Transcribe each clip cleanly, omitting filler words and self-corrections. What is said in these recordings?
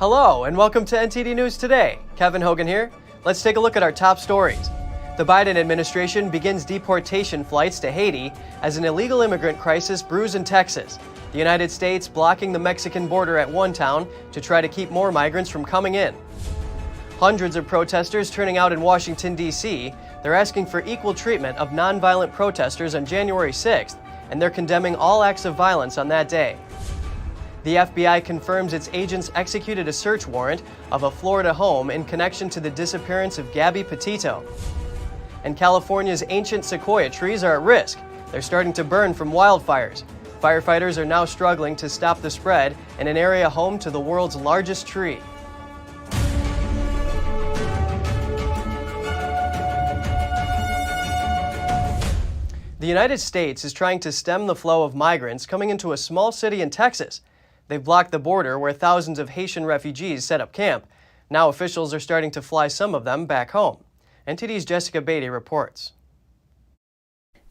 Hello and welcome to NTD News Today. Kevin Hogan here. Let's take a look at our top stories. The Biden administration begins deportation flights to Haiti as an illegal immigrant crisis brews in Texas. The United States blocking the Mexican border at one town to try to keep more migrants from coming in. Hundreds of protesters turning out in Washington, D.C. They're asking for equal treatment of nonviolent protesters on January 6th, and they're condemning all acts of violence on that day. The FBI confirms its agents executed a search warrant of a Florida home in connection to the disappearance of Gabby Petito. And California's ancient Sequoia trees are at risk. They're starting to burn from wildfires. Firefighters are now struggling to stop the spread in an area home to the world's largest tree. The United States is trying to stem the flow of migrants coming into a small city in Texas. They've blocked the border where thousands of Haitian refugees set up camp. Now officials are starting to fly some of them back home. NTD's Jessica Beatty reports.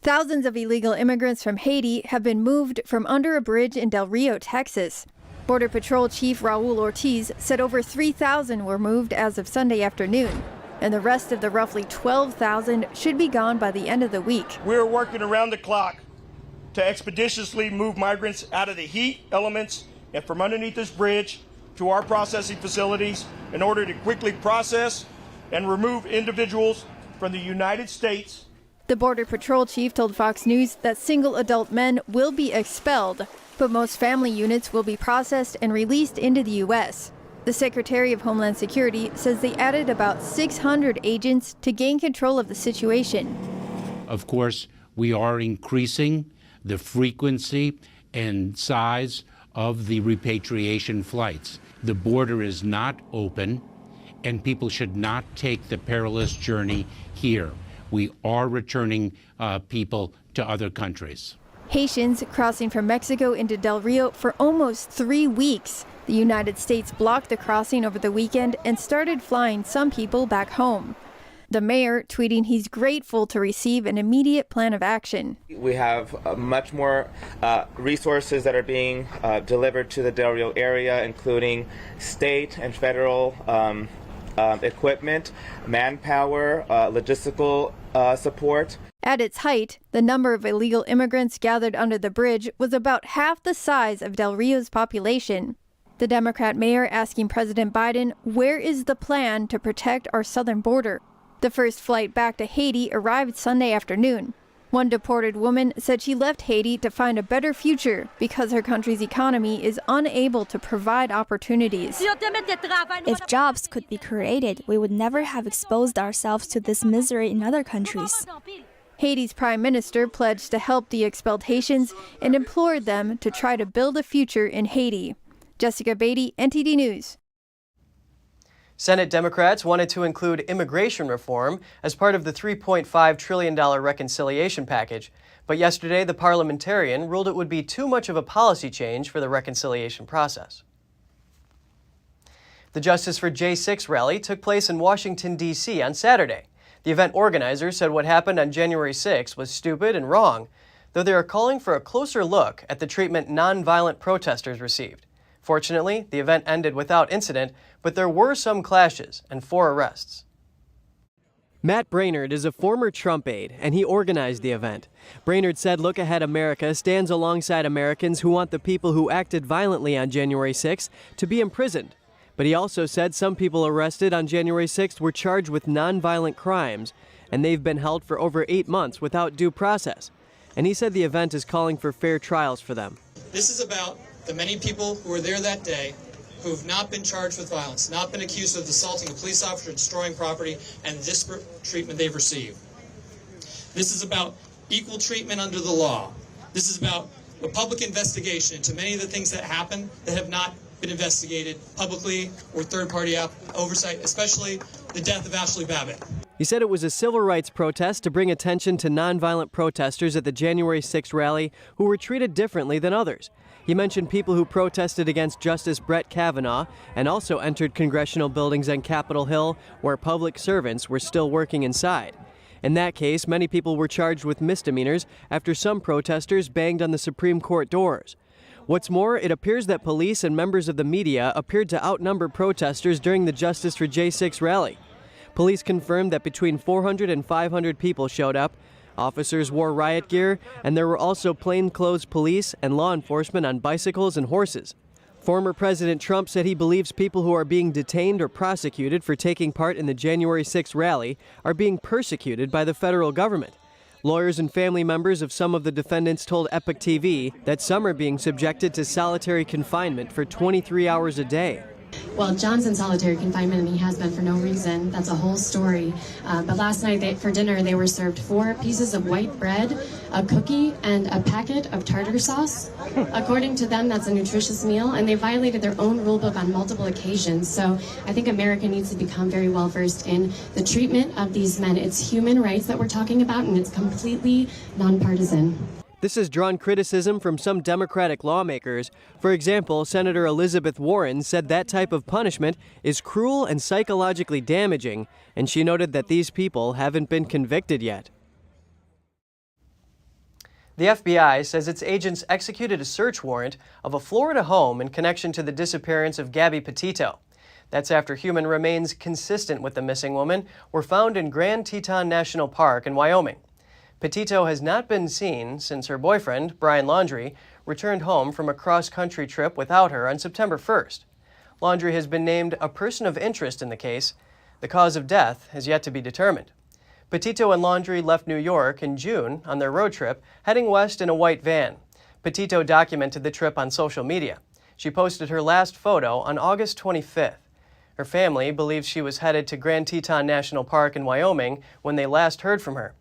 Thousands of illegal immigrants from Haiti have been moved from under a bridge in Del Rio, Texas. Border Patrol Chief Raul Ortiz said over 3,000 were moved as of Sunday afternoon, and the rest of the roughly 12,000 should be gone by the end of the week. We're working around the clock to expeditiously move migrants out of the heat elements and from underneath this bridge to our processing facilities in order to quickly process and remove individuals from the United States. The Border Patrol chief told Fox News that single adult men will be expelled, but most family units will be processed and released into the U.S. The Secretary of Homeland Security says they added about 600 agents to gain control of the situation. Of course, we are increasing the frequency and size of the repatriation flights. The border is not open, and people should not take the perilous journey here. We are returning people to other countries. Haitians crossing from Mexico into Del Rio for almost 3 weeks. The United States blocked the crossing over the weekend and started flying some people back home. The mayor tweeting he's grateful to receive an immediate plan of action. We have much more resources that are being delivered to the Del Rio area, including state and federal equipment, manpower, logistical support. At its height, the number of illegal immigrants gathered under the bridge was about half the size of Del Rio's population. The Democrat mayor asking President Biden, where is the plan to protect our southern border? The first flight back to Haiti arrived Sunday afternoon. One deported woman said she left Haiti to find a better future because her country's economy is unable to provide opportunities. If jobs could be created, we would never have exposed ourselves to this misery in other countries. Haiti's prime minister pledged to help the expelled Haitians and implored them to try to build a future in Haiti. Jessica Beatty, NTD News. Senate Democrats wanted to include immigration reform as part of the $3.5 trillion reconciliation package, but yesterday the parliamentarian ruled it would be too much of a policy change for the reconciliation process. The Justice for J6 rally took place in Washington, D.C. on Saturday. The event organizers said what happened on January 6 was stupid and wrong, though they are calling for a closer look at the treatment nonviolent protesters received. Fortunately, the event ended without incident, but there were some clashes and 4 arrests. Matt Brainerd is a former Trump aide, and he organized the event. Brainerd said Look Ahead America stands alongside Americans who want the people who acted violently on January 6th to be imprisoned. But he also said some people arrested on January 6th were charged with nonviolent crimes, and they've been held for over 8 months without due process. And he said the event is calling for fair trials for them. This is about the many people who were there that day who have not been charged with violence, not been accused of assaulting a police officer, destroying property, and disparate treatment they've received. This is about equal treatment under the law. This is about a public investigation into many of the things that happen that have not been investigated publicly or third-party oversight, especially the death of Ashley Babbitt. He said it was a civil rights protest to bring attention to nonviolent protesters at the January 6th rally who were treated differently than others. He mentioned people who protested against Justice Brett Kavanaugh and also entered congressional buildings on Capitol Hill where public servants were still working inside. In that case, many people were charged with misdemeanors after some protesters banged on the Supreme Court doors. What's more, it appears that police and members of the media appeared to outnumber protesters during the Justice for J6 rally. Police confirmed that between 400 and 500 people showed up. Officers wore riot gear, and there were also plainclothes police and law enforcement on bicycles and horses. Former President Trump said he believes people who are being detained or prosecuted for taking part in the January 6 rally are being persecuted by the federal government. Lawyers and family members of some of the defendants told Epoch TV that some are being subjected to solitary confinement for 23 hours a day. Well, John's in solitary confinement, and he has been for no reason. That's a whole story. But last night for dinner, they were served 4 pieces of white bread, a cookie, and a packet of tartar sauce. According to them, that's a nutritious meal, and they violated their own rule book on multiple occasions. So I think America needs to become very well versed in the treatment of these men. It's human rights that we're talking about, and it's completely nonpartisan. This has drawn criticism from some Democratic lawmakers. For example, Senator Elizabeth Warren said that type of punishment is cruel and psychologically damaging, and she noted that these people haven't been convicted yet. The FBI says its agents executed a search warrant of a Florida home in connection to the disappearance of Gabby Petito. That's after human remains consistent with the missing woman were found in Grand Teton National Park in Wyoming. Petito has not been seen since her boyfriend, Brian Laundrie, returned home from a cross-country trip without her on September 1st. Laundrie has been named a person of interest in the case. The cause of death has yet to be determined. Petito and Laundrie left New York in June on their road trip, heading west in a white van. Petito documented the trip on social media. She posted her last photo on August 25th. Her family believes she was headed to Grand Teton National Park in Wyoming when they last heard from her.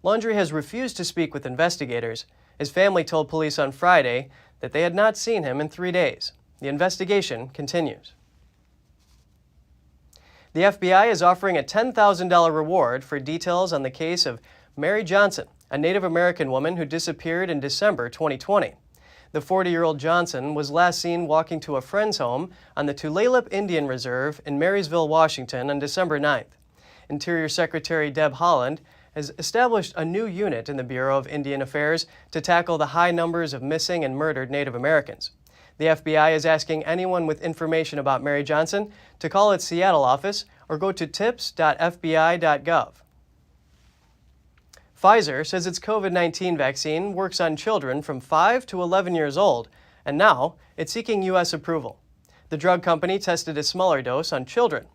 Laundrie has refused to speak with investigators. His family told police on Friday that they had not seen him in 3 days. The investigation continues. The FBI is offering a $10,000 reward for details on the case of Mary Johnson, a Native American woman who disappeared in December 2020. The 40-year-old Johnson was last seen walking to a friend's home on the Tulalip Indian Reserve in Marysville, Washington on December 9th. Interior Secretary Deb Haaland has established a new unit in the Bureau of Indian Affairs to tackle the high numbers of missing and murdered Native Americans. The FBI is asking anyone with information about Mary Johnson to call its Seattle office or go to tips.fbi.gov. Pfizer says its COVID-19 vaccine works on children from 5 to 11 years old, and now it's seeking U.S. approval. The drug company tested a smaller dose on children.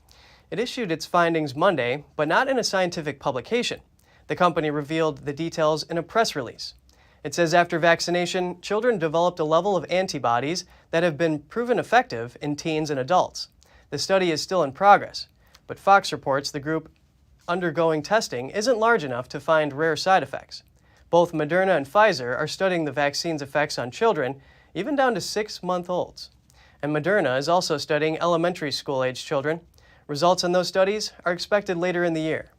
It issued its findings Monday, but not in a scientific publication. The company revealed the details in a press release. It says after vaccination, children developed a level of antibodies that have been proven effective in teens and adults. The study is still in progress, but Fox reports the group undergoing testing isn't large enough to find rare side effects. Both Moderna and Pfizer are studying the vaccine's effects on children, even down to 6-month-olds. And Moderna is also studying elementary school-age children. Results on those studies are expected later in the year.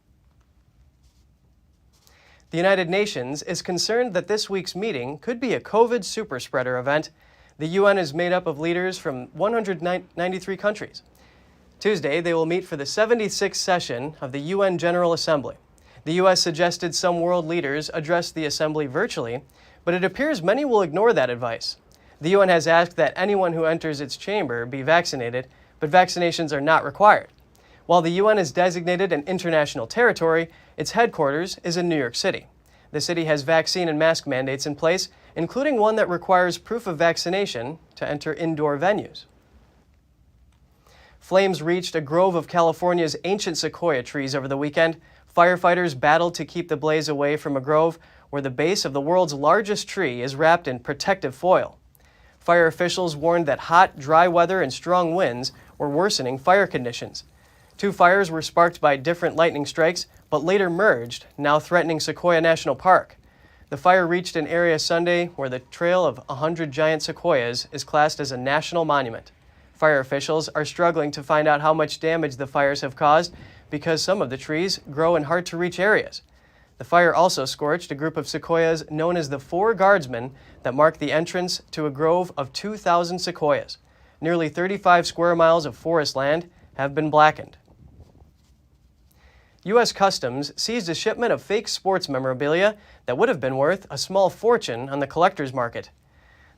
The United Nations is concerned that this week's meeting could be a COVID superspreader event. The UN is made up of leaders from 193 countries. Tuesday, they will meet for the 76th session of the UN General Assembly. The U.S. suggested some world leaders address the assembly virtually, but it appears many will ignore that advice. The UN has asked that anyone who enters its chamber be vaccinated, but vaccinations are not required. While the UN is designated an international territory, its headquarters is in New York City. The city has vaccine and mask mandates in place, including one that requires proof of vaccination to enter indoor venues. Flames reached a grove of California's ancient sequoia trees over the weekend. Firefighters battled to keep the blaze away from a grove where the base of the world's largest tree is wrapped in protective foil. Fire officials warned that hot, dry weather and strong winds were worsening fire conditions. 2 fires were sparked by different lightning strikes, but later merged, now threatening Sequoia National Park. The fire reached an area Sunday where the trail of 100 giant sequoias is classed as a national monument. Fire officials are struggling to find out how much damage the fires have caused because some of the trees grow in hard-to-reach areas. The fire also scorched a group of sequoias known as the 4 Guardsmen that mark the entrance to a grove of 2,000 sequoias. Nearly 35 square miles of forest land have been blackened. U.S. Customs seized a shipment of fake sports memorabilia that would have been worth a small fortune on the collector's market.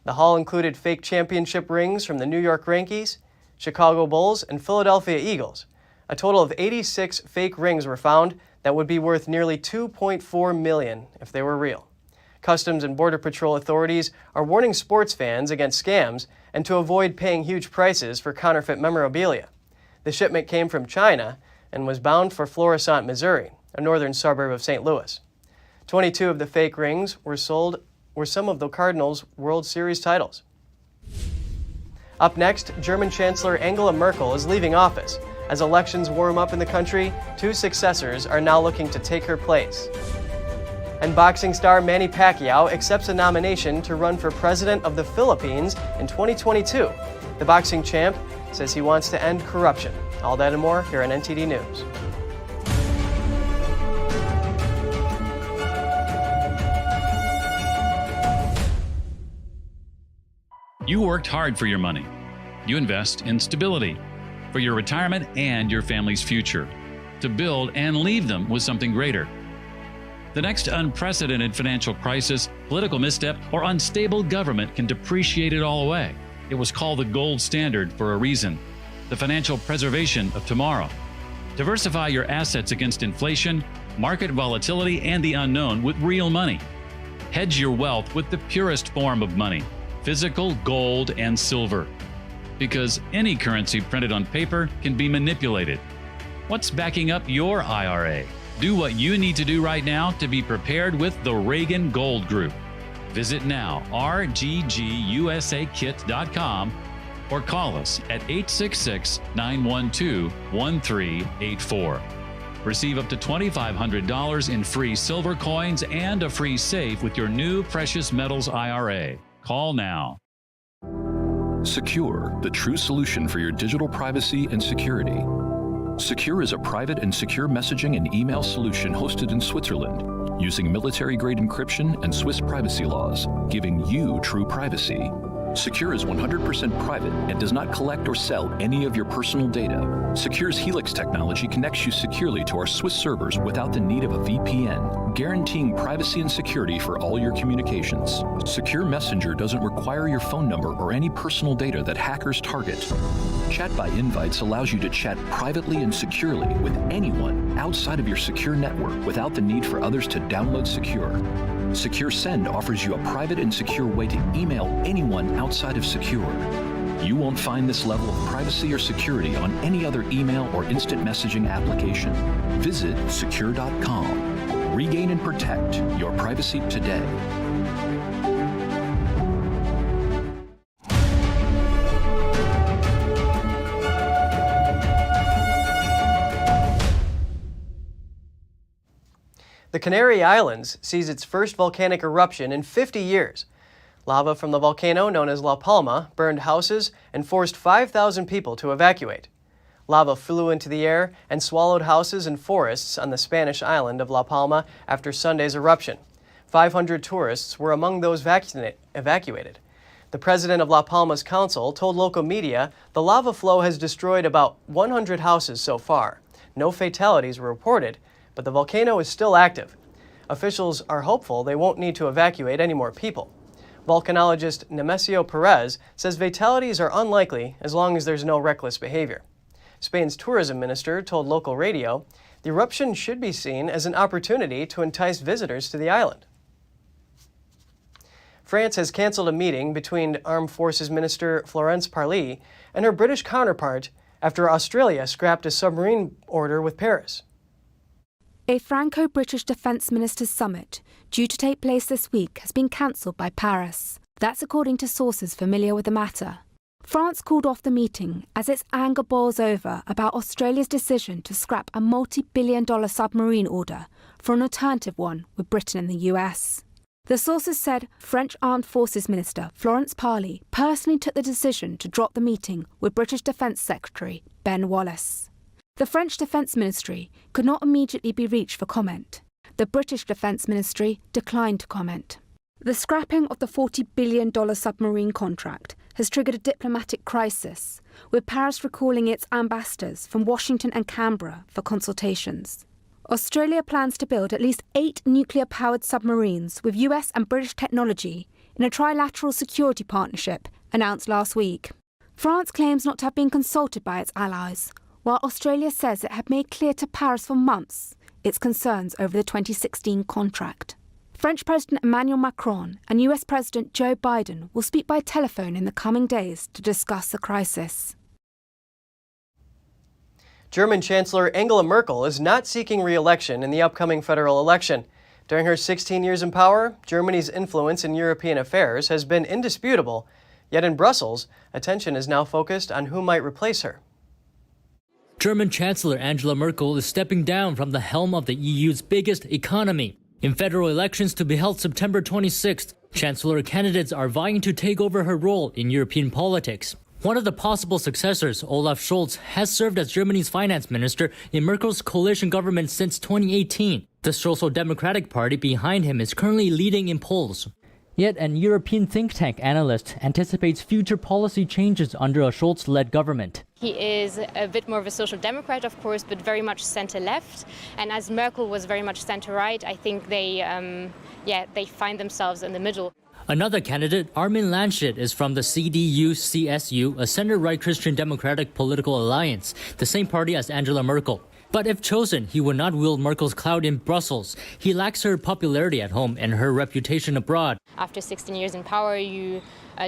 The haul included fake championship rings from the New York Yankees, Chicago Bulls, and Philadelphia Eagles. A total of 86 fake rings were found that would be worth nearly $2.4 million if they were real. Customs and Border Patrol authorities are warning sports fans against scams and to avoid paying huge prices for counterfeit memorabilia. The shipment came from China and was bound for Florissant, Missouri, a northern suburb of St. Louis. 22 of the fake rings were some of the Cardinals' World Series titles. Up next, German Chancellor Angela Merkel is leaving office. As elections warm up in the country, 2 successors are now looking to take her place. And boxing star Manny Pacquiao accepts a nomination to run for president of the Philippines in 2022. The boxing champ says he wants to end corruption. All that and more here on NTD News. You worked hard for your money. You invest in stability for your retirement and your family's future, to build and leave them with something greater. The next unprecedented financial crisis, political misstep, or unstable government can depreciate it all away. It was called the gold standard for a reason, the financial preservation of tomorrow. Diversify your assets against inflation, market volatility, and the unknown with real money. Hedge your wealth with the purest form of money, physical gold and silver. Because any currency printed on paper can be manipulated. What's backing up your IRA? Do what you need to do right now to be prepared with the Reagan Gold Group. Visit now, rggusakit.com, or call us at 866-912-1384. Receive up to $2,500 in free silver coins and a free safe with your new precious metals IRA. Call now. Secure, the true solution for your digital privacy and security. Secure is a private and secure messaging and email solution hosted in Switzerland, using military-grade encryption and Swiss privacy laws, giving you true privacy. Secure is 100% private and does not collect or sell any of your personal data. Secure's Helix technology connects you securely to our Swiss servers without the need of a VPN, guaranteeing privacy and security for all your communications. Secure Messenger doesn't require your phone number or any personal data that hackers target. Chat by Invites allows you to chat privately and securely with anyone outside of your secure network without the need for others to download Secure. Secure Send offers you a private and secure way to email anyone outside of Secure. You won't find this level of privacy or security on any other email or instant messaging application. Visit secure.com. Regain and protect your privacy today. The Canary Islands sees its first volcanic eruption in 50 years. Lava from the volcano, known as La Palma, burned houses and forced 5,000 people to evacuate. Lava flew into the air and swallowed houses and forests on the Spanish island of La Palma after Sunday's eruption. 500 tourists were among those evacuated. The president of La Palma's council told local media the lava flow has destroyed about 100 houses so far. No fatalities were reported, but the volcano is still active. Officials are hopeful they won't need to evacuate any more people. Volcanologist Nemesio Perez says fatalities are unlikely as long as there's no reckless behavior. Spain's tourism minister told local radio the eruption should be seen as an opportunity to entice visitors to the island. France has canceled a meeting between Armed Forces Minister Florence Parly and her British counterpart after Australia scrapped a submarine order with Paris. A Franco-British Defence Ministers' Summit, due to take place this week, has been cancelled by Paris. That's according to sources familiar with the matter. France called off the meeting as its anger boils over about Australia's decision to scrap a multi-billion-dollar submarine order for an alternative one with Britain and the US. The sources said French Armed Forces Minister Florence Parly personally took the decision to drop the meeting with British Defence Secretary Ben Wallace. The French Defence Ministry could not immediately be reached for comment. The British Defence Ministry declined to comment. The scrapping of the $40 billion submarine contract has triggered a diplomatic crisis, with Paris recalling its ambassadors from Washington and Canberra for consultations. Australia plans to build at least 8 nuclear-powered submarines with US and British technology in a trilateral security partnership announced last week. France claims not to have been consulted by its allies, while Australia says it had made clear to Paris for months its concerns over the 2016 contract. French President Emmanuel Macron and US President Joe Biden will speak by telephone in the coming days to discuss the crisis. German Chancellor Angela Merkel is not seeking re-election in the upcoming federal election. During her 16 years in power, Germany's influence in European affairs has been indisputable. Yet in Brussels, attention is now focused on who might replace her. German Chancellor Angela Merkel is stepping down from the helm of the EU's biggest economy. In federal elections to be held September 26th, Chancellor candidates are vying to take over her role in European politics. One of the possible successors, Olaf Scholz, has served as Germany's finance minister in Merkel's coalition government since 2018. The Social Democratic Party behind him is currently leading in polls. Yet an European think tank analyst anticipates future policy changes under a Scholz-led government. He is a bit more of a social democrat, of course, but very much center-left. And as Merkel was very much center-right, I think they find themselves in the middle. Another candidate, Armin Laschet, is from the CDU-CSU, a center-right Christian Democratic political alliance, the same party as Angela Merkel. But if chosen, he would not wield Merkel's clout in Brussels. He lacks her popularity at home and her reputation abroad. After 16 years in power, you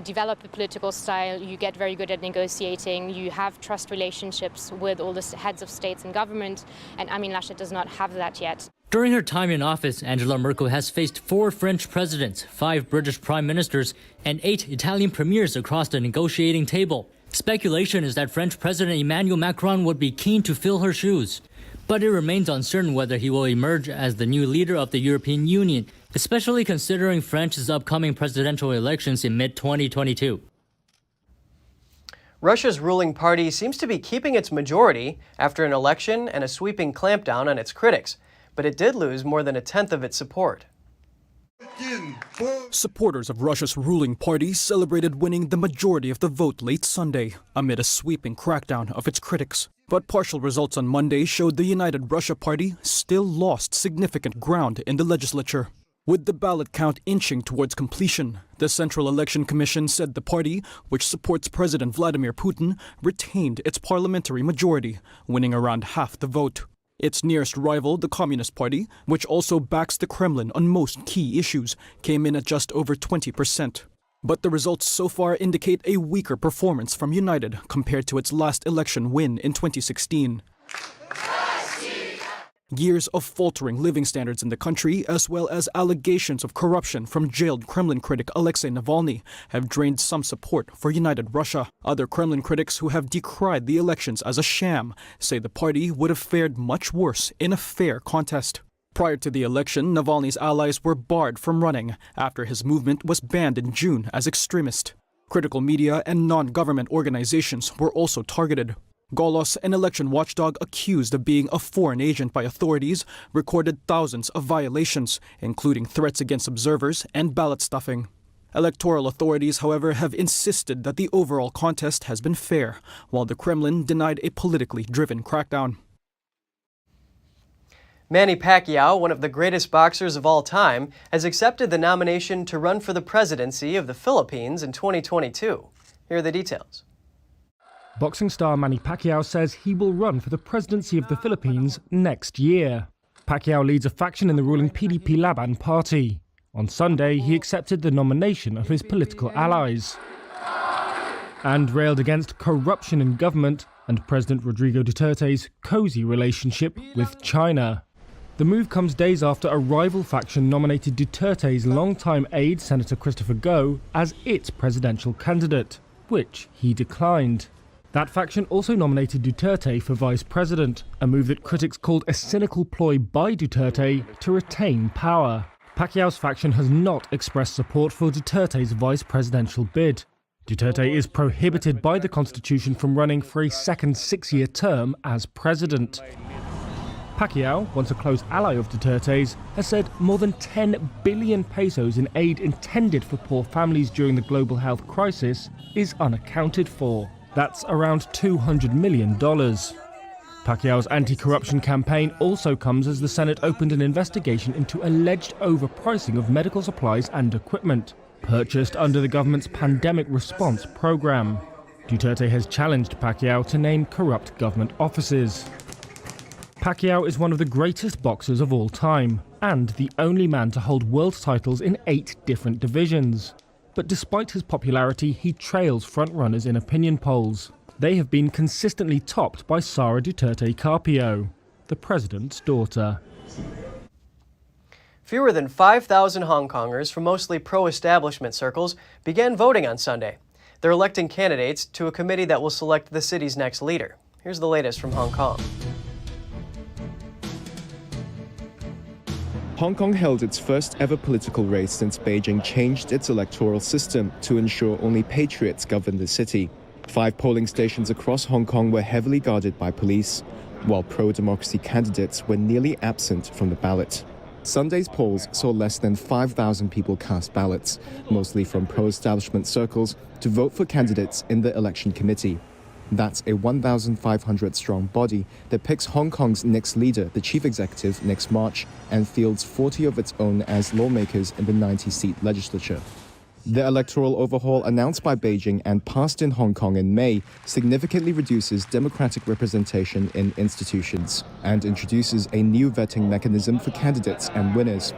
develop a political style, you get very good at negotiating, you have trust relationships with all the heads of states and government, and Armin Laschet does not have that yet. During her time in office, Angela Merkel has faced 4 French presidents, 5 British prime ministers, and 8 Italian premiers across the negotiating table. Speculation is that French President Emmanuel Macron would be keen to fill her shoes. But it remains uncertain whether he will emerge as the new leader of the European Union, especially considering France's upcoming presidential elections in mid-2022. Russia's ruling party seems to be keeping its majority after an election and a sweeping clampdown on its critics, but it did lose more than a tenth of its support. Supporters of Russia's ruling party celebrated winning the majority of the vote late Sunday amid a sweeping crackdown of its critics. But partial results on Monday showed the United Russia Party still lost significant ground in the legislature. With the ballot count inching towards completion, the Central Election Commission said the party, which supports President Vladimir Putin, retained its parliamentary majority, winning around half the vote. Its nearest rival, the Communist Party, which also backs the Kremlin on most key issues, came in at just over 20%. But the results so far indicate a weaker performance from United compared to its last election win in 2016. Years of faltering living standards in the country, as well as allegations of corruption from jailed Kremlin critic Alexei Navalny, have drained some support for United Russia. Other Kremlin critics who have decried the elections as a sham say the party would have fared much worse in a fair contest. Prior to the election, Navalny's allies were barred from running after his movement was banned in June as extremist. Critical media and non-government organizations were also targeted. Golos, an election watchdog accused of being a foreign agent by authorities, recorded thousands of violations, including threats against observers and ballot stuffing. Electoral authorities, however, have insisted that the overall contest has been fair, while the Kremlin denied a politically driven crackdown. Manny Pacquiao, one of the greatest boxers of all time, has accepted the nomination to run for the presidency of the Philippines in 2022. Here are the details. Boxing star Manny Pacquiao says he will run for the presidency of the Philippines next year. Pacquiao leads a faction in the ruling PDP Laban party. On Sunday, he accepted the nomination of his political allies and railed against corruption in government and President Rodrigo Duterte's cozy relationship with China. The move comes days after a rival faction nominated Duterte's longtime aide, Senator Christopher Goh, as its presidential candidate, which he declined. That faction also nominated Duterte for vice president, a move that critics called a cynical ploy by Duterte to retain power. Pacquiao's faction has not expressed support for Duterte's vice presidential bid. Duterte is prohibited by the Constitution from running for a second 6-year term as president. Pacquiao, once a close ally of Duterte's, has said more than 10 billion pesos in aid intended for poor families during the global health crisis is unaccounted for. That's around $200 million. Pacquiao's anti-corruption campaign also comes as the Senate opened an investigation into alleged overpricing of medical supplies and equipment. purchased under the government's pandemic response program. Duterte has challenged Pacquiao to name corrupt government offices. Pacquiao is one of the greatest boxers of all time, and the only man to hold world titles in 8 different divisions. But despite his popularity, he trails frontrunners in opinion polls. They have been consistently topped by Sara Duterte Carpio, the president's daughter. Fewer than 5,000 Hong Kongers from mostly pro-establishment circles began voting on Sunday. They're electing candidates to a committee that will select the city's next leader. Here's the latest from Hong Kong. Hong Kong held its first ever political race since Beijing changed its electoral system to ensure only Patriots govern the city. 5 polling stations across Hong Kong were heavily guarded by police, while pro-democracy candidates were nearly absent from the ballot. Sunday's polls saw less than 5,000 people cast ballots, mostly from pro-establishment circles, to vote for candidates in the election committee. That's a 1,500-strong body that picks Hong Kong's next leader, the chief executive, next March, and fields 40 of its own as lawmakers in the 90-seat legislature. The electoral overhaul announced by Beijing and passed in Hong Kong in May significantly reduces democratic representation in institutions and introduces a new vetting mechanism for candidates and winners.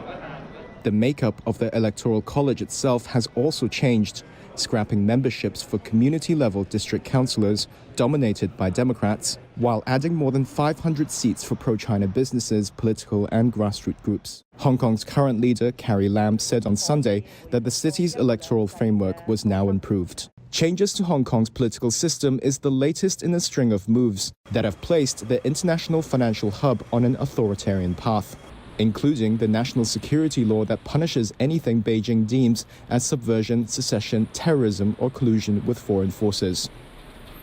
The makeup of the Electoral College itself has also changed, scrapping memberships for community-level district councillors dominated by Democrats, while adding more than 500 seats for pro-China businesses, political and grassroots groups. Hong Kong's current leader, Carrie Lam, said on Sunday that the city's electoral framework was now improved. Changes to Hong Kong's political system is the latest in a string of moves that have placed the international financial hub on an authoritarian path, including the national security law that punishes anything Beijing deems as subversion, secession, terrorism, or collusion with foreign forces.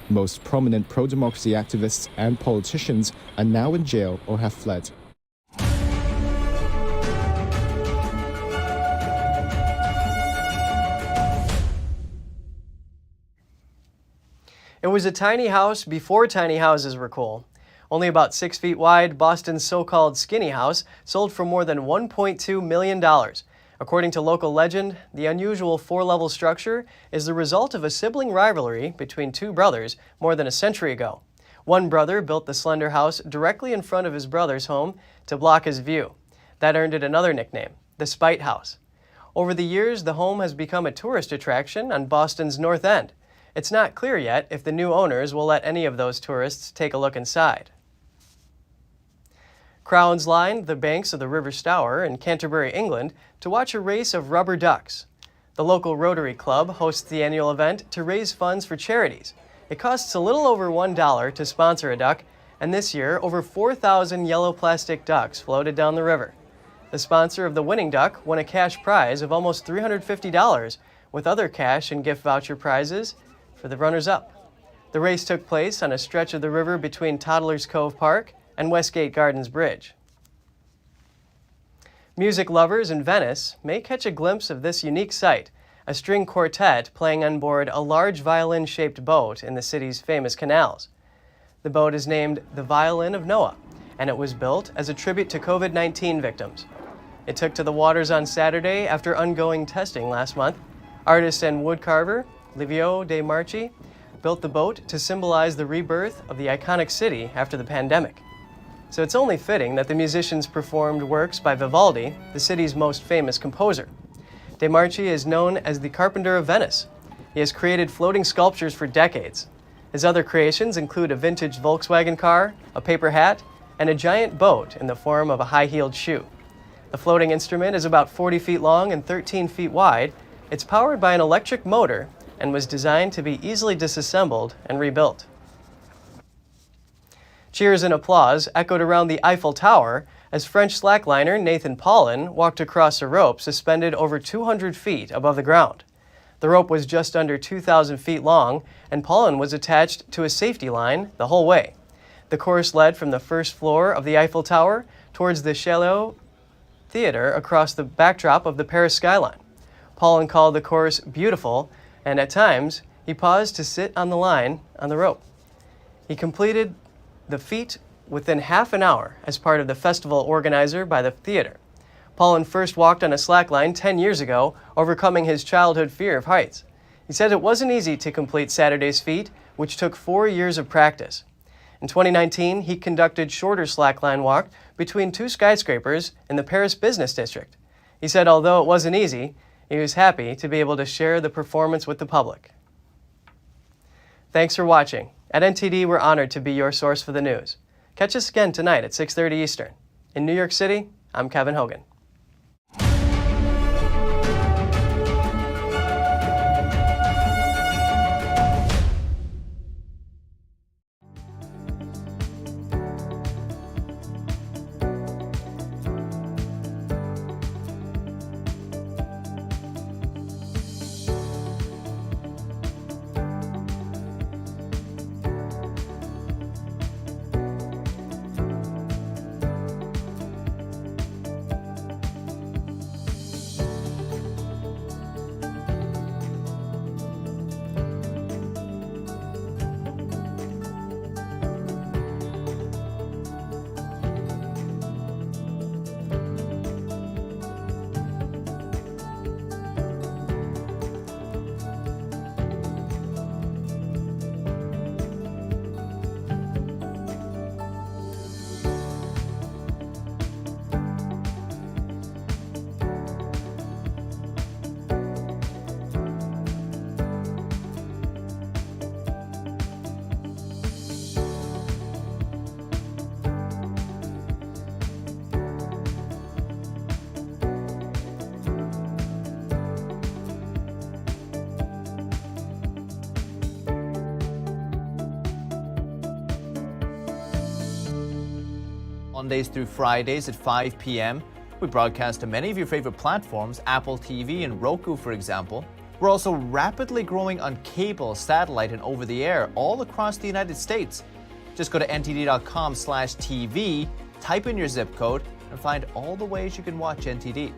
Most prominent pro-democracy activists and politicians are now in jail or have fled. It was a tiny house before tiny houses were cool. Only about 6 feet wide, Boston's so-called skinny house sold for more than $1.2 million. According to local legend, the unusual 4-level structure is the result of a sibling rivalry between 2 brothers more than a century ago. One brother built the slender house directly in front of his brother's home to block his view. That earned it another nickname, the Spite House. Over the years, the home has become a tourist attraction on Boston's North End. It's not clear yet if the new owners will let any of those tourists take a look inside. Crowds lined the banks of the River Stour in Canterbury, England, to watch a race of rubber ducks. The local Rotary Club hosts the annual event to raise funds for charities. It costs a little over $1 to sponsor a duck, and this year, over 4,000 yellow plastic ducks floated down the river. The sponsor of the winning duck won a cash prize of almost $350, with other cash and gift voucher prizes for the runners-up. The race took place on a stretch of the river between Toddler's Cove Park and Westgate Gardens Bridge. Music lovers in Venice may catch a glimpse of this unique sight, a string quartet playing on board a large violin-shaped boat in the city's famous canals. The boat is named the Violin of Noah, and it was built as a tribute to COVID-19 victims. It took to the waters on Saturday after ongoing testing last month. Artist and woodcarver Livio De Marchi built the boat to symbolize the rebirth of the iconic city after the pandemic. So it's only fitting that the musicians performed works by Vivaldi, the city's most famous composer. De Marchi is known as the Carpenter of Venice. He has created floating sculptures for decades. His other creations include a vintage Volkswagen car, a paper hat, and a giant boat in the form of a high-heeled shoe. The floating instrument is about 40 feet long and 13 feet wide. It's powered by an electric motor and was designed to be easily disassembled and rebuilt. Cheers and applause echoed around the Eiffel Tower as French slackliner Nathan Paulin walked across a rope suspended over 200 feet above the ground. The rope was just under 2,000 feet long, and Paulin was attached to a safety line the whole way. The course led from the first floor of the Eiffel Tower towards the Chaillot Theater across the backdrop of the Paris skyline. Paulin called the course beautiful, and at times, he paused to sit on the line on the rope. He completed the feat within half an hour as part of the festival organizer by the theater. Paulin first walked on a slackline 10 years ago, overcoming his childhood fear of heights. He said it wasn't easy to complete Saturday's feat, which took 4 years of practice. In 2019, he conducted shorter slackline walk between two skyscrapers in the Paris Business District. He said although it wasn't easy, he was happy to be able to share the performance with the public. Thanks for watching. At NTD, we're honored to be your source for the news. Catch us again tonight at 6:30 Eastern. In New York City, I'm Kevin Hogan. Mondays through Fridays at 5 p.m. We broadcast to many of your favorite platforms, Apple TV and Roku, for example. We're also rapidly growing on cable, satellite, and over-the-air all across the United States. Just go to ntd.com/TV, type in your zip code, and find all the ways you can watch NTD.